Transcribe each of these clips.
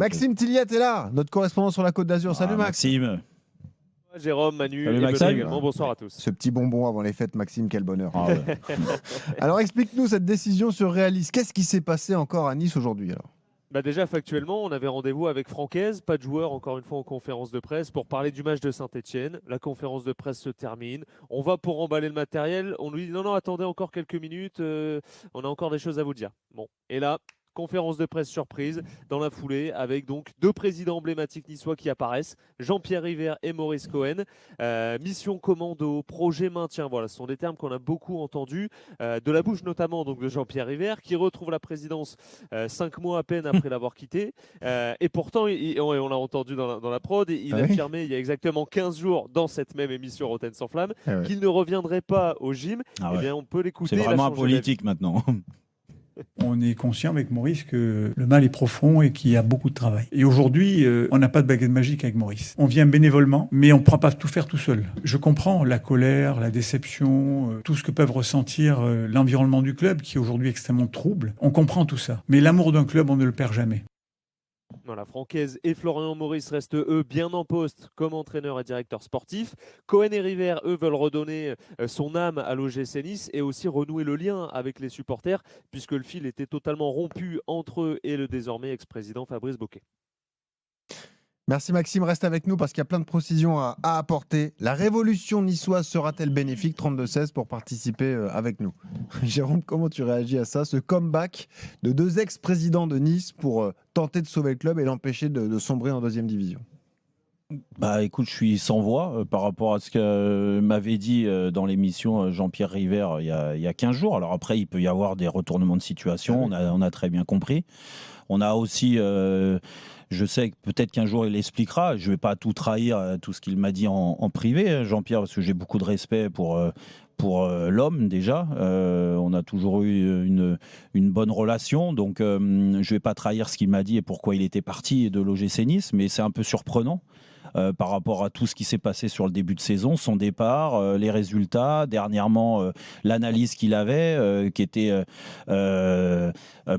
Maxime Tilliette est là, notre correspondant sur la Côte d'Azur. Salut Max. Maxime. Jérôme, Manu Salut, et Maxime. Benoît également. Bonsoir à tous. Ce petit bonbon avant les fêtes, Maxime, quel bonheur. Ah ouais. Alors explique-nous cette décision surréaliste. Qu'est-ce qui s'est passé encore à Nice aujourd'hui alors? Déjà, factuellement, on avait rendez-vous avec Francaise, pas de joueur, encore une fois, en conférence de presse, pour parler du match de Saint-Etienne. La conférence de presse se termine. On va pour emballer le matériel. On lui dit non, attendez encore quelques minutes, on a encore des choses à vous dire. Bon, et là, conférence de presse surprise dans la foulée, avec donc deux présidents emblématiques niçois qui apparaissent, Jean-Pierre River et Maurice Cohen. Mission commando, projet maintien, voilà, ce sont des termes qu'on a beaucoup entendus, de la bouche notamment donc, de Jean-Pierre River, qui retrouve la présidence 5 mois à peine après l'avoir quitté. Et pourtant, on l'a entendu dans la prod, il affirmait il y a exactement 15 jours dans cette même émission Rotten sans flamme qu'il ne reviendrait pas au gym. Eh bien, on peut l'écouter. C'est vraiment un politique maintenant. On est conscient avec Maurice que le mal est profond et qu'il y a beaucoup de travail. Et aujourd'hui, on n'a pas de baguette magique avec Maurice. On vient bénévolement, mais on ne pourra pas tout faire tout seul. Je comprends la colère, la déception, tout ce que peuvent ressentir l'environnement du club qui est aujourd'hui extrêmement trouble. On comprend tout ça. Mais l'amour d'un club, on ne le perd jamais. Voilà, Francaise et Florian Maurice restent, eux, bien en poste comme entraîneur et directeur sportif. Cohen et River, eux, veulent redonner son âme à l'OGC Nice et aussi renouer le lien avec les supporters, puisque le fil était totalement rompu entre eux et le désormais ex-président Fabrice Bocquet. Merci Maxime, reste avec nous parce qu'il y a plein de précisions à apporter. La révolution niçoise sera-t-elle bénéfique? 32-16 pour participer avec nous. Jérôme, comment tu réagis à ça? Ce comeback de deux ex-présidents de Nice pour tenter de sauver le club et l'empêcher de sombrer en deuxième division. Écoute, je suis sans voix par rapport à ce que m'avait dit dans l'émission Jean-Pierre River il y a 15 jours. Alors après, il peut y avoir des retournements de situation, on a très bien compris. On a aussi... je sais que peut-être qu'un jour il expliquera. Je ne vais pas tout trahir, tout ce qu'il m'a dit en privé, Jean-Pierre, parce que j'ai beaucoup de respect pour l'homme déjà. On a toujours eu une bonne relation. Donc je ne vais pas trahir ce qu'il m'a dit et pourquoi il était parti de l'OGC Nice. Mais c'est un peu surprenant. Par rapport à tout ce qui s'est passé sur le début de saison, son départ, les résultats, dernièrement l'analyse qu'il avait, qui était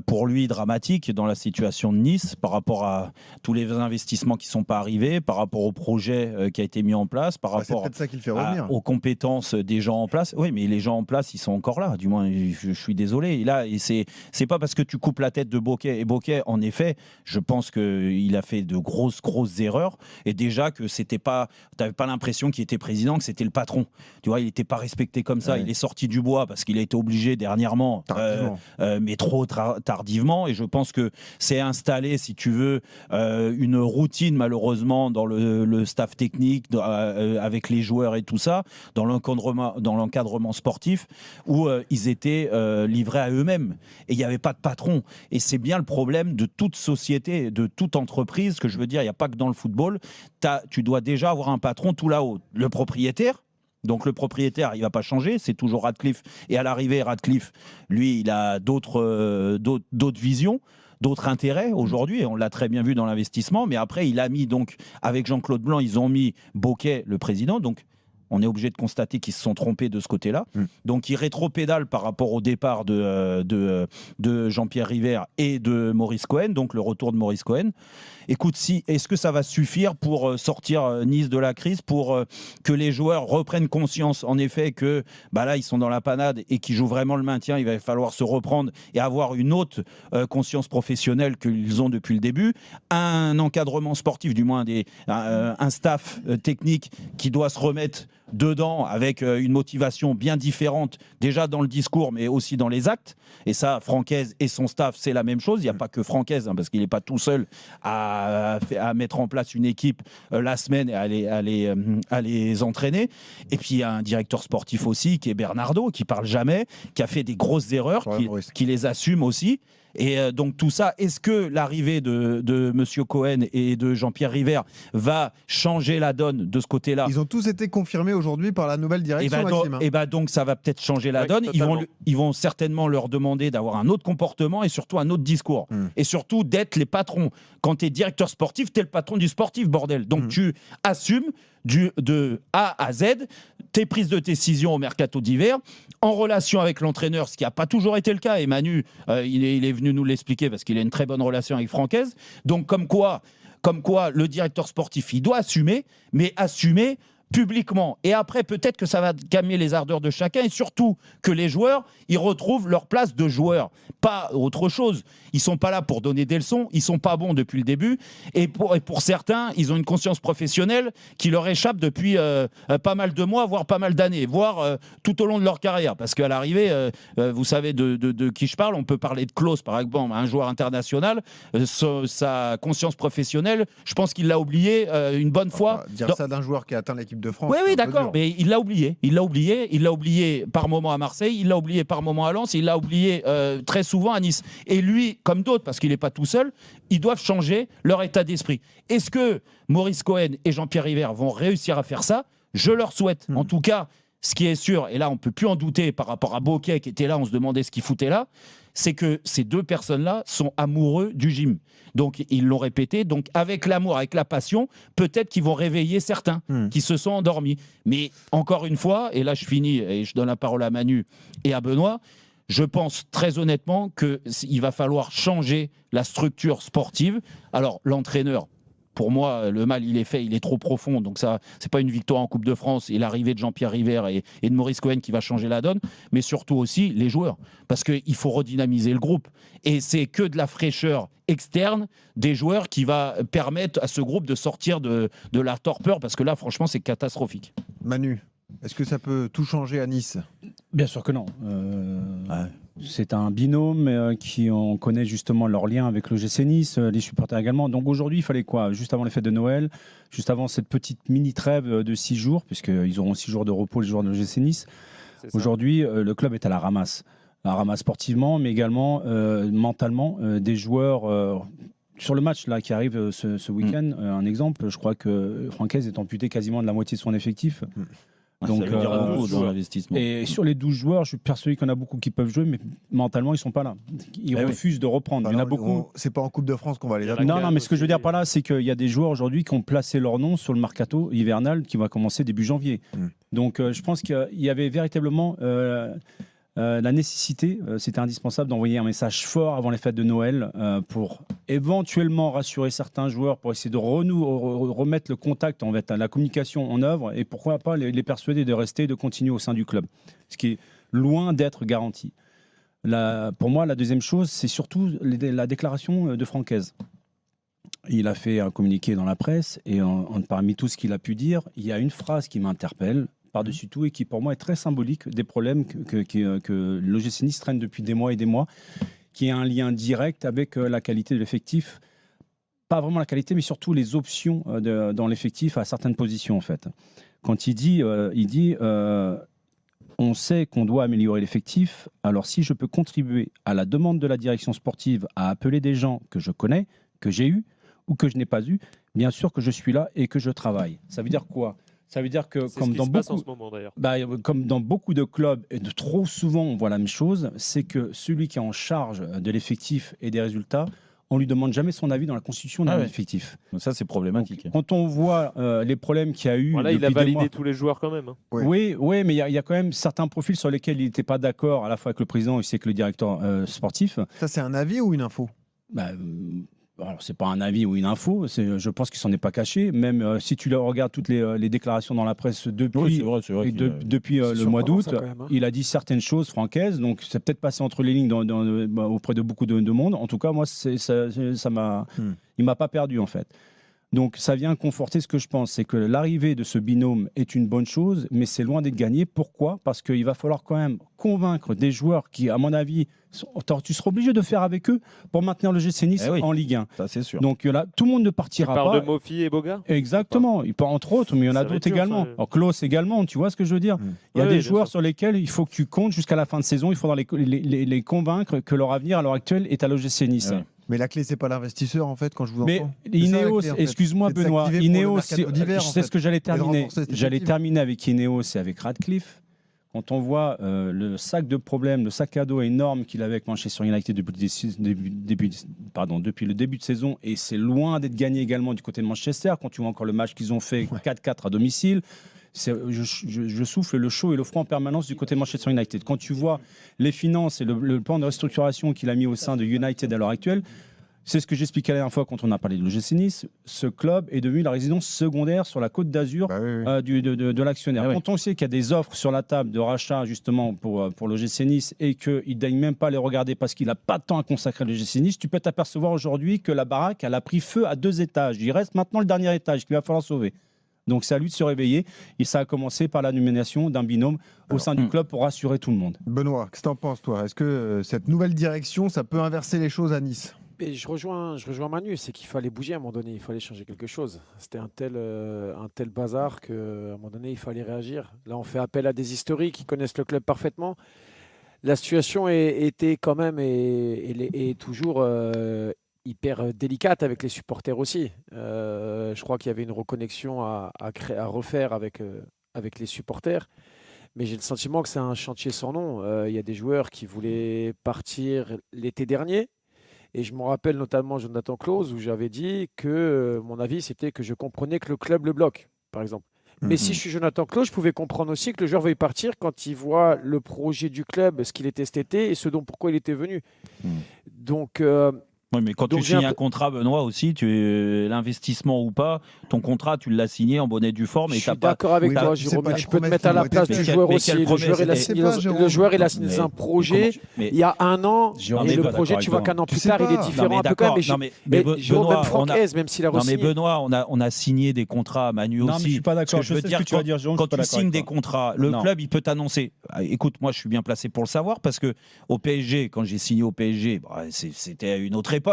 pour lui dramatique dans la situation de Nice, par rapport à tous les investissements qui ne sont pas arrivés, par rapport au projet qui a été mis en place, par rapport ça qui le fait revenir. Aux compétences des gens en place. Oui, mais les gens en place, ils sont encore là, du moins je suis désolé. Et c'est pas parce que tu coupes la tête de Bocquet, et Bocquet, en effet, je pense qu'il a fait de grosses erreurs, et déjà que c'était pas, t'avais pas l'impression qu'il était président, que c'était le patron. Tu vois, il n'était pas respecté comme ça. Ouais. Il est sorti du bois parce qu'il a été obligé dernièrement, mais trop tardivement. Et je pense que c'est installé, si tu veux, une routine malheureusement dans le staff technique, avec les joueurs et tout ça, dans l'encadrement sportif, où ils étaient livrés à eux-mêmes. Et il n'y avait pas de patron. Et c'est bien le problème de toute société, de toute entreprise, que je veux dire, il n'y a pas que dans le football. Tu dois déjà avoir un patron tout là-haut. Le propriétaire, donc le propriétaire, il ne va pas changer, c'est toujours Ratcliffe. Et à l'arrivée, Ratcliffe, lui, il a d'autres visions, d'autres intérêts aujourd'hui, et on l'a très bien vu dans l'investissement. Mais après, il a mis, donc, avec Jean-Claude Blanc, ils ont mis Bocquet, le président, donc on est obligé de constater qu'ils se sont trompés de ce côté-là. Donc, ils rétropédalent par rapport au départ de Jean-Pierre River et de Maurice Cohen, donc le retour de Maurice Cohen. Écoute, est-ce que ça va suffire pour sortir Nice de la crise, pour que les joueurs reprennent conscience, en effet, que là, ils sont dans la panade et qu'ils jouent vraiment le maintien? Il va falloir se reprendre et avoir une autre conscience professionnelle qu'ils ont depuis le début. Un encadrement sportif, du moins un staff technique qui doit se remettre dedans avec une motivation bien différente, déjà dans le discours, mais aussi dans les actes. Et ça, Francaise et son staff, c'est la même chose. Il n'y a pas que Francaise, parce qu'il n'est pas tout seul à mettre en place une équipe la semaine et à les entraîner. Et puis, il y a un directeur sportif aussi, qui est Bernardo, qui ne parle jamais, qui a fait des grosses erreurs, qui les assume aussi. Et donc tout ça, est-ce que l'arrivée de M. Cohen et de Jean-Pierre River va changer la donne de ce côté-là? Ils ont tous été confirmés aujourd'hui par la nouvelle direction, Maxime. Et donc ça va peut-être changer la donne. Ils vont certainement leur demander d'avoir un autre comportement et surtout un autre discours. Et surtout d'être les patrons. Quand tu es directeur sportif, tu es le patron du sportif, bordel. Donc tu assumes de A à Z tes prises de décision au mercato d'hiver, en relation avec l'entraîneur, ce qui n'a pas toujours été le cas. Et Manu, il est venu venu nous l'expliquer parce qu'il a une très bonne relation avec Francaise. Donc comme quoi le directeur sportif, il doit assumer, mais assumer publiquement. Et après, peut-être que ça va calmer les ardeurs de chacun et surtout que les joueurs, ils retrouvent leur place de joueurs. Pas autre chose. Ils sont pas là pour donner des leçons. Ils sont pas bons depuis le début. Et pour certains, ils ont une conscience professionnelle qui leur échappe depuis pas mal de mois, voire pas mal d'années, voire tout au long de leur carrière. Parce qu'à l'arrivée, vous savez de qui je parle. On peut parler de Klose, par exemple, un joueur international. Sa conscience professionnelle, je pense qu'il l'a oublié une bonne fois. Dire ça d'un joueur qui a atteint l'équipe de France. Oui, d'accord, mais il l'a oublié. Il l'a oublié par moment à Marseille, il l'a oublié par moment à Lens, il l'a oublié très souvent à Nice. Et lui, comme d'autres, parce qu'il n'est pas tout seul, ils doivent changer leur état d'esprit. Est-ce que Maurice Cohen et Jean-Pierre River vont réussir à faire ça? Je leur souhaite. En tout cas, ce qui est sûr, et là on ne peut plus en douter par rapport à Bocquet qui était là, on se demandait ce qu'il foutait là, c'est que ces deux personnes-là sont amoureux du gym. Donc, ils l'ont répété. Donc, avec l'amour, avec la passion, peut-être qu'ils vont réveiller certains qui se sont endormis. Mais encore une fois, et là je finis et je donne la parole à Manu et à Benoît, je pense très honnêtement qu'il va falloir changer la structure sportive. Alors, l'entraîneur, pour moi, le mal, il est fait, il est trop profond. Donc, ça, c'est pas une victoire en Coupe de France et l'arrivée de Jean-Pierre River et de Maurice Cohen qui va changer la donne, mais surtout aussi les joueurs. Parce qu'il faut redynamiser le groupe. Et c'est que de la fraîcheur externe des joueurs qui va permettre à ce groupe de sortir de la torpeur. Parce que là, franchement, c'est catastrophique. Manu, est-ce que ça peut tout changer à Nice? Bien sûr que non. C'est un binôme qui on connaît justement leur lien avec le GC Nice, les supporters également. Donc aujourd'hui, il fallait quoi? Juste avant les fêtes de Noël, juste avant cette petite mini trêve de 6 jours, puisqu'ils auront 6 jours de repos les joueurs de GC Nice. Aujourd'hui, le club est à la ramasse. À la ramasse sportivement, mais également mentalement. Des joueurs sur le match là qui arrive ce week-end, un exemple, je crois que Francaise est amputé quasiment de la moitié de son effectif. Donc, ça veut dire beaucoup dans l'investissement. Et sur les 12 joueurs, je suis persuadé qu'il y en a beaucoup qui peuvent jouer, mais mentalement, ils ne sont pas là. Ils refusent de reprendre. Il y en a beaucoup. C'est pas en Coupe de France qu'on va les appeler. Non, mais ce que je veux dire par là, c'est qu'il y a des joueurs aujourd'hui qui ont placé leur nom sur le mercato hivernal qui va commencer début janvier. Donc, je pense qu'il y avait véritablement la nécessité, c'était indispensable d'envoyer un message fort avant les fêtes de Noël pour éventuellement rassurer certains joueurs, pour essayer de remettre le contact, la communication en œuvre et pourquoi pas les persuader de rester, de continuer au sein du club. Ce qui est loin d'être garanti. Pour moi, la deuxième chose, c'est surtout la déclaration de Francaise. Il a fait un communiqué dans la presse et parmi tout ce qu'il a pu dire, il y a une phrase qui m'interpelle par-dessus tout et qui pour moi est très symbolique des problèmes que l'OGC Nice traîne depuis des mois et des mois, qui est un lien direct avec la qualité de l'effectif. Pas vraiment la qualité, mais surtout les options dans l'effectif à certaines positions en fait. Quand il dit on sait qu'on doit améliorer l'effectif, alors si je peux contribuer à la demande de la direction sportive à appeler des gens que je connais, que j'ai eu ou que je n'ai pas eu, bien sûr que je suis là et que je travaille. Ça veut dire quoi ? Ça veut dire que comme dans beaucoup de clubs, et trop souvent on voit la même chose, c'est que celui qui est en charge de l'effectif et des résultats, on lui demande jamais son avis dans la constitution d'un effectif. Ça c'est problématique. Donc, quand on voit les problèmes qu'il y a eu, voilà, il a validé tous les joueurs quand même. Hein. Oui, mais il y a quand même certains profils sur lesquels il n'était pas d'accord à la fois avec le président et avec le directeur sportif. Ça c'est un avis ou une info? Alors, c'est pas un avis ou une info, je pense qu'il s'en est pas caché. Même si tu regardes toutes les déclarations dans la presse depuis, depuis le mois d'août, il a dit certaines choses Francaise, donc c'est peut-être passé entre les lignes auprès de beaucoup de monde. En tout cas, moi, il m'a pas perdu en fait. Donc ça vient conforter ce que je pense, c'est que l'arrivée de ce binôme est une bonne chose, mais c'est loin d'être gagné. Pourquoi ? Parce qu'il va falloir quand même convaincre des joueurs qui, à mon avis, tu seras obligé de faire avec eux pour maintenir le GC Nice en Ligue 1. Ça, c'est sûr. Donc là, tout le monde ne partira pas. Tu parles de Mofi et Boga ? Exactement, il parle entre autres, mais il y en a d'autres également. Alors Klose également, tu vois ce que je veux dire ? Il y a des joueurs sur lesquels il faut que tu comptes jusqu'à la fin de saison, il faudra les convaincre que leur avenir à l'heure actuelle est à l'OGC Nice. Mais la clé, c'est pas l'investisseur, en fait, quand je vous entends. Mais Ineos, excuse-moi Benoît, Ineos, je sais ce que j'allais terminer. J'allais terminer avec Ineos et avec Radcliffe. quand on voit le sac de problèmes, le sac à dos énorme qu'il avait avec Manchester United depuis le début de saison, et c'est loin d'être gagné également du côté de Manchester, quand tu vois encore le match qu'ils ont fait 4-4 à domicile, je souffle le chaud et le froid en permanence du côté de Manchester United. Quand tu vois les finances et le plan de restructuration qu'il a mis au sein de United à l'heure actuelle, c'est ce que j'expliquais la dernière fois quand on a parlé de l'OGC Nice. Ce club est devenu la résidence secondaire sur la Côte d'Azur de l'actionnaire. Ah oui. Quand on sait qu'il y a des offres sur la table de rachat justement pour l'OGC Nice et qu'il ne daigne même pas les regarder parce qu'il n'a pas de temps à consacrer à l'OGC Nice, tu peux t'apercevoir aujourd'hui que la baraque elle a pris feu à 2 étages. Il reste maintenant le dernier étage qu'il va falloir sauver. Donc c'est à lui de se réveiller. Et ça a commencé par la nomination d'un binôme au sein du club pour rassurer tout le monde. Benoît, qu'est-ce que t'en penses, toi? Est-ce que cette nouvelle direction, ça peut inverser les choses à Nice? Et je rejoins Manu, c'est qu'il fallait bouger à un moment donné, il fallait changer quelque chose. C'était un tel bazar qu'à un moment donné, il fallait réagir. Là, on fait appel à des historiques qui connaissent le club parfaitement. La situation était quand même et toujours hyper délicate avec les supporters aussi. Je crois qu'il y avait une reconnexion à refaire avec les supporters. Mais j'ai le sentiment que c'est un chantier sans nom. Il y a des joueurs qui voulaient partir l'été dernier. Et je me rappelle notamment Jonathan Clauss où j'avais dit que mon avis c'était que je comprenais que le club le bloque, par exemple. Mais si je suis Jonathan Clauss, je pouvais comprendre aussi que le joueur veuille partir quand il voit le projet du club, ce qu'il était cet été et ce dont pourquoi il était venu. Donc Oui, mais quand tu signes un contrat, Benoît, aussi, l'investissement ou pas, ton contrat, tu l'as signé en bonne et due forme. Je suis d'accord avec toi, Jérôme. Tu peux te mettre à la place du joueur aussi. Le joueur, il a signé un projet il y a 1 an. Et le projet, tu vois qu'un an plus tard, il est différent un peu quand même. Mais Jérôme, Francaise, même s'il a re-signé. Non, mais Benoît, on a signé des contrats, Manu aussi. Non, mais je suis pas d'accord. Je veux dire, quand tu signes des contrats, le club, il peut t'annoncer. Écoute, moi, je suis bien placé pour le savoir parce que au PSG, quand j'ai signé au PSG, c'était à une autre époque.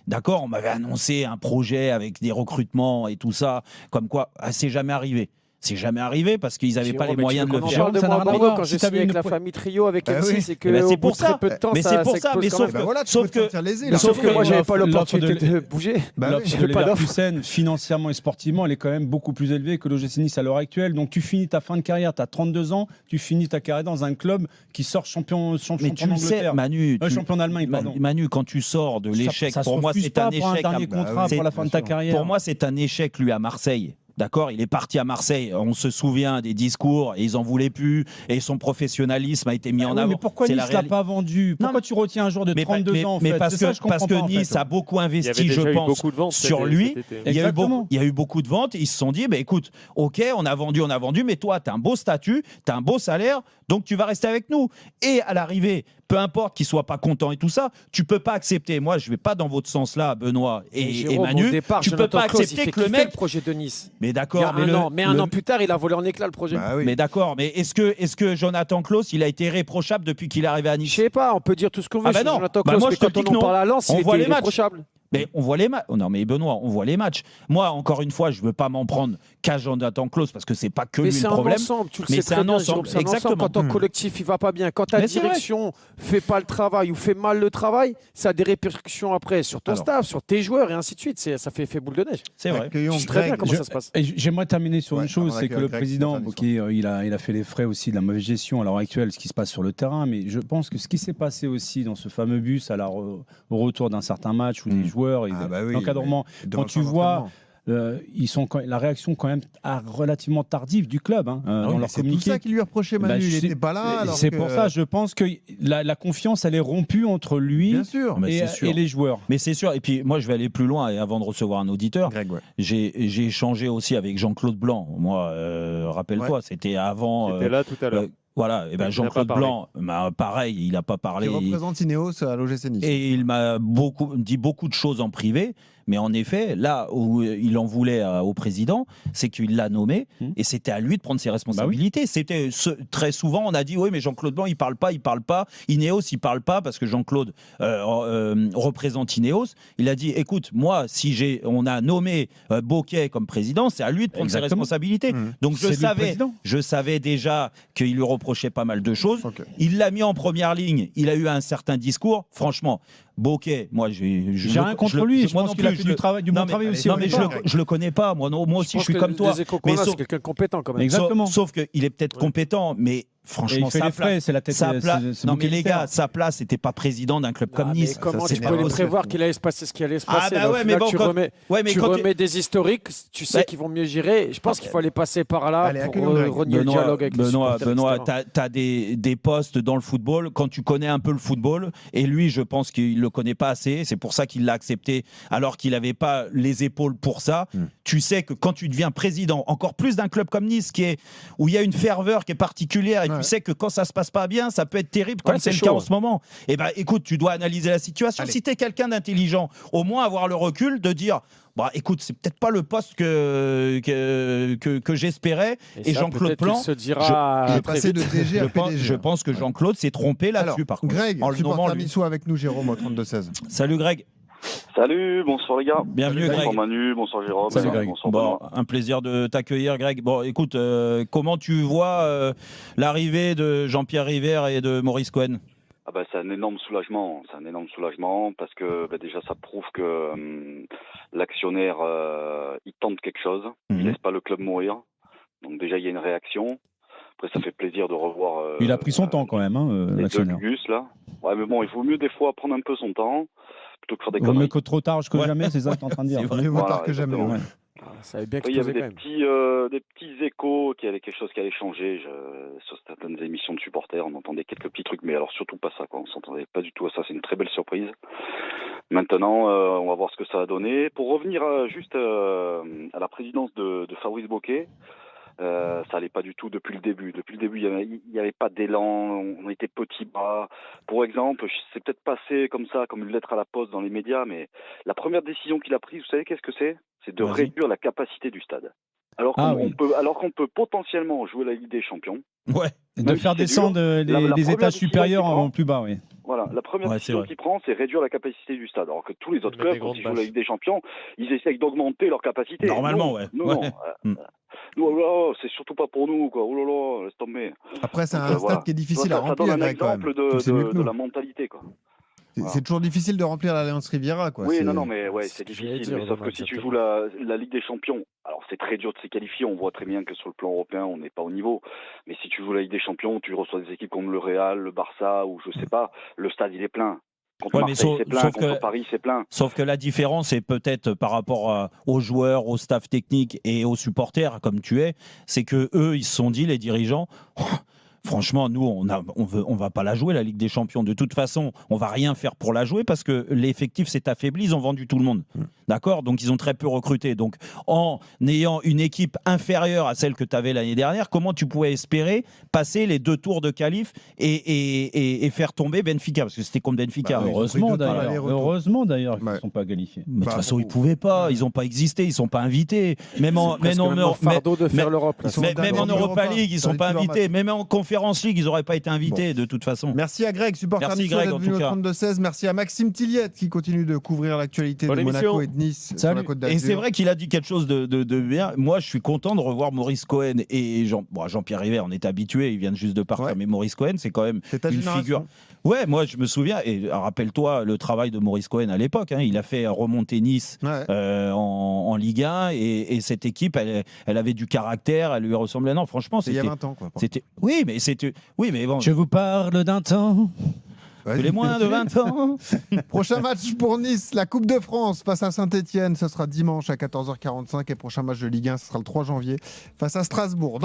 D'accord, on m'avait annoncé un projet avec des recrutements et tout ça, comme quoi, c'est jamais arrivé. C'est jamais arrivé parce qu'ils n'avaient pas les moyens de le faire. On parle de moi à Bordeaux quand j'ai signé avec la famille Trio avec MC, c'est que c'est pour ça. Peu de temps, mais c'est pour ça. Mais sauf que moi, j'avais pas l'opportunité de bouger. L'offre de Leverkusen, financièrement et sportivement, elle est quand même beaucoup plus élevée que l'OGC Nice à l'heure actuelle. Donc tu finis ta fin de carrière, tu as 32 ans, tu finis ta carrière dans un club qui sort champion d'Angleterre. Manu, champion d'Allemagne, pardon. Manu, quand tu sors de l'échec, pour moi, c'est un échec. Un dernier contrat pour la fin de ta carrière. Pour moi, c'est un échec, lui, à Marseille. D'accord, il est parti à Marseille. On se souvient des discours et ils en voulaient plus. Et son professionnalisme a été mis en avant. Mais pourquoi Nice l'a pas vendu? Pourquoi tu retiens un joueur de 32 ans en fait? Parce que Nice a beaucoup investi, je pense, sur lui. Il y a eu beaucoup de ventes. Et ils se sont dit, écoute, ok, on a vendu, mais toi, tu as un beau statut, tu as un beau salaire, donc tu vas rester avec nous. Et à l'arrivée, peu importe qu'il soit pas content et tout ça, tu peux pas accepter. Moi, je vais pas dans votre sens là, Benoît et Manu. Tu peux pas accepter que le mec le projet de Nice. Mais d'accord, mais un an plus tard, il a volé en éclat le projet. Mais d'accord, mais est-ce que Jonathan Clauss, il a été réprochable depuis qu'il est arrivé à Nice? Je sais pas, on peut dire tout ce qu'on veut sur Jonathan Clauss, mais quand on en parle à Lens, il était irréprochable. Mais on voit les matchs. Non, mais Benoît, on voit les matchs. Moi, encore une fois, je veux pas m'en prendre qu'à Jonathan Clauss parce que c'est pas que lui le problème. C'est un ensemble, tu le sais très bien. Exactement. Quand ton collectif il va pas bien, quand ta direction fait pas le travail ou fait mal le travail, ça a des répercussions après sur ton staff, sur tes joueurs et ainsi de suite. Ça fait effet boule de neige. C'est vrai. Je sais très bien comment ça se passe. J'aimerais terminer sur une chose, c'est que le président, il a fait les frais aussi de la mauvaise gestion à l'heure actuelle, ce qui se passe sur le terrain. Mais je pense que ce qui s'est passé aussi dans ce fameux bus au retour d'un certain match où des joueurs et l'encadrement, quand tu vois la réaction quand même relativement tardive du club dans leur communiqué. C'est tout ça qui lui reprochait, Manu, il n'était pas là. C'est pour ça, je pense que la confiance, elle est rompue entre lui et les joueurs. Mais c'est sûr, et puis moi je vais aller plus loin, et avant de recevoir un auditeur, Greg, j'ai échangé aussi avec Jean-Claude Blanc. Moi, rappelle-toi, c'était avant... C'était là tout à l'heure. Voilà, et Jean-Claude Blanc, pareil, il n'a pas parlé. Il représente Ineos à l'OGC Nice. Et il m'a dit beaucoup de choses en privé, mais en effet, là où il en voulait au président, c'est qu'il l'a nommé, et c'était à lui de prendre ses responsabilités. C'était très souvent, on a dit, oui, mais Jean-Claude Blanc, il parle pas. Ineos, il parle pas, parce que Jean-Claude représente Ineos. Il a dit, écoute, moi, si on a nommé Bocquet comme président, c'est à lui de prendre ses responsabilités. Donc je savais déjà qu'il lui reprochait pas mal de choses. Il l'a mis en première ligne. Il a eu un certain discours. Franchement, Bokeh, moi, J'ai rien contre lui. Je pense qu'il a fait du bon travail aussi. Non, mais je le connais pas. Moi aussi, je suis comme toi. Mais c'est quelqu'un de compétent quand même. Exactement. Sauf qu'il est peut-être compétent, mais franchement, il fait les frais, c'est la tête. Non, mais les gars, sa place, c'était pas président d'un club comme Nice. Comment tu peux prévoir qu'il allait se passer ce qui allait se passer? Ah bah ouais, mais bon, tu remets des historiques, tu sais qu'ils vont mieux gérer. Je pense qu'il faut aller passer par là pour renier le dialogue avec Benoît, t'as des postes dans le football. Quand tu connais un peu le football, et lui, je pense qu'il le connaît pas assez. C'est pour ça qu'il l'a accepté, alors qu'il n'avait pas les épaules pour ça. Tu sais que quand tu deviens président, encore plus d'un club comme Nice, où il y a une ferveur qui est particulière, et tu sais que quand ça se passe pas bien, ça peut être terrible, comme c'est le cas en ce moment. Et ben, écoute, tu dois analyser la situation. Si tu es quelqu'un d'intelligent, au moins avoir le recul de dire. Bah, écoute, c'est peut-être pas le poste que j'espérais. Et Jean-Claude Plan, je pense que Jean-Claude s'est trompé là-dessus. Par contre, Greg, supporter niçois avec nous, Jérôme, au 32-16. Salut Greg. Salut, bonsoir les gars. Bienvenue Greg. Bonsoir Manu, bonsoir Jérôme. Salut Greg. Bonsoir bon, un plaisir de t'accueillir Greg. Bon, écoute, comment tu vois l'arrivée de Jean-Pierre River et de Maurice Cohen? Ah bah, c'est un énorme soulagement. C'est un énorme soulagement parce que déjà ça prouve que l'actionnaire il tente quelque chose. Il laisse pas le club mourir. Donc déjà il y a une réaction. Après ça fait plaisir de revoir. Il a pris son temps quand même, l'actionnaire. Gus là. Ouais, mais bon, il vaut mieux des fois prendre un peu son temps plutôt que faire des conneries. Il vaut mieux que trop tard que jamais, c'est ça que tu es en train de dire. Il vaut tard que jamais. Ouais. Ça avait bien il y avait des petits échos qu'il y avait quelque chose qui allait changer sur certaines émissions de supporters. On entendait quelques petits trucs, mais alors surtout pas ça, quoi. On s'entendait pas du tout à ça. C'est une très belle surprise. Maintenant, on va voir ce que ça a donné. Pour revenir juste à la présidence de Fabrice Bokeh, ça allait pas du tout depuis le début. Depuis le début, il n'y avait pas d'élan. On était petits bras. Pour exemple, c'est peut-être passé comme ça, comme une lettre à la poste dans les médias, mais la première décision qu'il a prise, vous savez qu'est-ce que c'est? C'est de réduire la capacité du stade. Alors qu'on peut potentiellement jouer la Ligue des Champions. Ouais. De faire descendre les étages supérieurs en plus bas, oui. Voilà, la première décision qu'il prend, c'est réduire la capacité du stade. Alors que tous les autres clubs, quand ils jouent la Ligue des Champions, ils essayent d'augmenter leur capacité. Normalement, Non. Nous, c'est surtout pas pour nous, quoi. Oh là là, laisse tomber. Après, c'est un stade qui est difficile à remplir. Ça donne un exemple de la mentalité, quoi. C'est toujours difficile de remplir l'Alliance Riviera, quoi. Oui, non, mais ouais, c'est difficile. Mais sauf que si tu joues la Ligue des Champions, alors c'est très dur de se qualifier. On voit très bien que sur le plan européen, on n'est pas au niveau. Mais si tu joues la Ligue des Champions, tu reçois des équipes comme le Real, le Barça, ou je sais pas, le stade il est plein. Contre Marseille, c'est plein. Contre Paris, c'est plein. Sauf que la différence, est peut-être par rapport aux joueurs, au staff technique et aux supporters, comme tu es, c'est que eux, ils se sont dit, les dirigeants. Franchement, nous, on va pas la jouer, la Ligue des Champions. De toute façon, on va rien faire pour la jouer parce que l'effectif s'est affaibli, ils ont vendu tout le monde. D'accord? Donc, ils ont très peu recruté. Donc, en ayant une équipe inférieure à celle que tu avais l'année dernière, comment tu pouvais espérer passer les 2 tours de qualif et faire tomber Benfica? Parce que c'était contre Benfica. Heureusement d'ailleurs qu'ils ne sont pas qualifiés. Mais de toute façon, ils ne pouvaient pas. Ils n'ont pas existé. Ils ne sont pas invités. Même en Europa League, ils ne sont pas invités. Même en Conference League, ils n'auraient pas été invités de toute façon. Merci à Greg, supporter niçois d'être venu au 32-16. Merci à Maxime Tilliette qui continue de couvrir l'actualité de Monaco et de Nice sur la Côte d'Azur. Et c'est vrai qu'il a dit quelque chose de bien. Moi, je suis content de revoir Maurice Cohen et Jean-Pierre River. On est habitué, ils viennent juste de partir. Mais Maurice Cohen, c'est quand même une figure. Ouais, moi je me souviens, et rappelle-toi le travail de Maurice Cohen à l'époque, il a fait remonter Nice en Ligue 1 et cette équipe, elle avait du caractère, elle lui ressemblait. Non, franchement, c'était il y a 20 ans, quoi. Oui, mais bon. Je vous parle d'un temps. Les moins de 20 ans. Prochain match pour Nice, la Coupe de France face à Saint-Etienne, ce sera dimanche à 14h45 et prochain match de Ligue 1, ce sera le 3 janvier face à Strasbourg.